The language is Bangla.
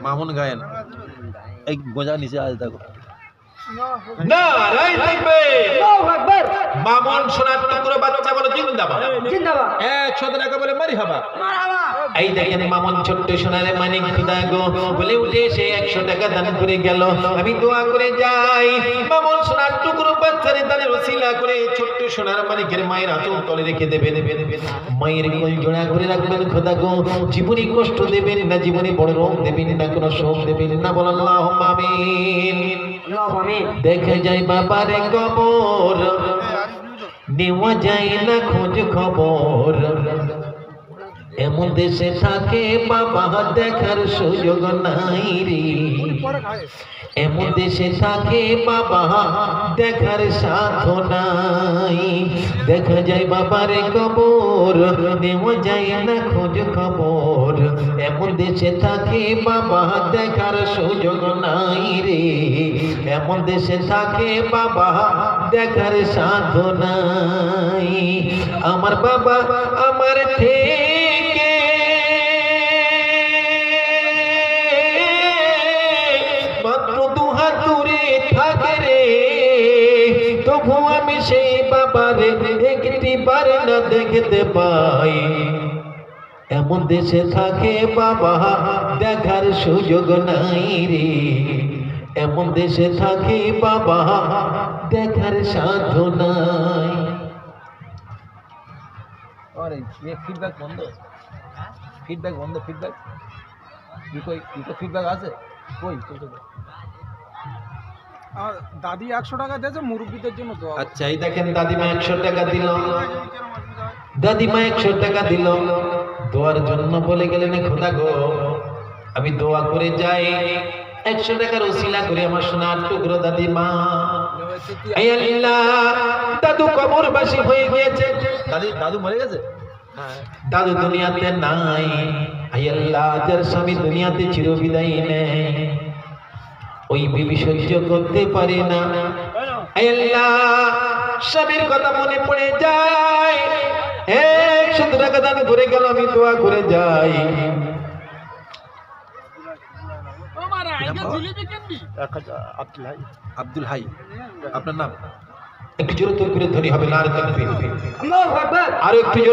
মামুন গায়েন এই গোজা নিচে আজ দেখো নারায়ে তাকবীর আল্লাহু আকবার মামুন সোনার টুকরো বাচ্চা বলে জিন্দাবাদ জিন্দাবাদ 100 টাকা বলে মারহাবা মারহাবা এই দেখেন মামুন ছোট্ট সোনারে মানিক খুদা গো বলে উঠে সে 100 টাকা দান করে গেল আমি দোয়া করে যাই মামুন সোনার টুকরো বাচ্চারে দানের ওসিলা করে ছোট্ট সোনার মানিকের মায়ের আঁচল তলে রেখে দেবেন মায়ের কোল জোড়া করে রাখবেন খোদা গো জীবনে কষ্ট দেবেন না জীবনে বড় রোগ দেবেন না কোনো শোক দেবেন না বল আল্লাহুম্মা আমিন আল্লাহুম্মা আমিন দেখে যাই বাবার কবর নেওয়া যায় না খোঁজ খবর এমন দেশে থাকে বাবা দেখার সুযোগ নাই রে এমন দেশে থাকে বাবা দেখার সাধ্য নাই দেখা যায় বাবার কবর নেওয়া যায় না খোঁজ খবর এমন দেশে থাকে বাবা দেখার সুযোগ নাই রে এমন দেশে থাকে বাবা দেখার সাধ্য নাই আমার বাবা আমার থেকে মাত্র 2 হাত দূরে থাকে রে তবু আমি সেই বাবারে একটি বার না দেখতে পাই এমন দেশে থাকে বাবা দেখার সুযোগ নাই রে এমন দেশে থাকে বাবা দেখার সাধ্য নাই আরে ये ফিডব্যাক বন্ধ ফিডব্যাক বন্ধ ফিডব্যাক ইকো ফিডব্যাক আছে কই আর দাদি 100 টাকা দিয়েছে মুরব্বিদের জন্য দোয়া আচ্ছা এই দেখেন দাদিমা 100 টাকা দিল দাদিমা 100 টাকা দিল দোয়ার জন্য বলে গেলেন খোদা গো আমি দোয়া করে যাই 100 টাকার ওসিলা করে আমার সোনার টুকরো দাদিমা হে আল্লাহ দাদু কবরবাসী হয়ে গিয়েছে দাদু মরে গেছে দাদু দুনিয়াতে নাই হে আল্লাহ যার স্বামী দুনিয়াতে চিরবিদায় নেয় ওই বিবি সহ্য করতে পারে না হে আল্লাহ স্বামীর কথা মনে পড়ে যায় 100 টাকা দান করে গেল আমি দোয়া করে যাই আব্দুল হাই আপনার নাম একটু জোরে তোর করে ধরি হবে না আর তাকবীর আল্লাহু আকবার আরো একটু জোরে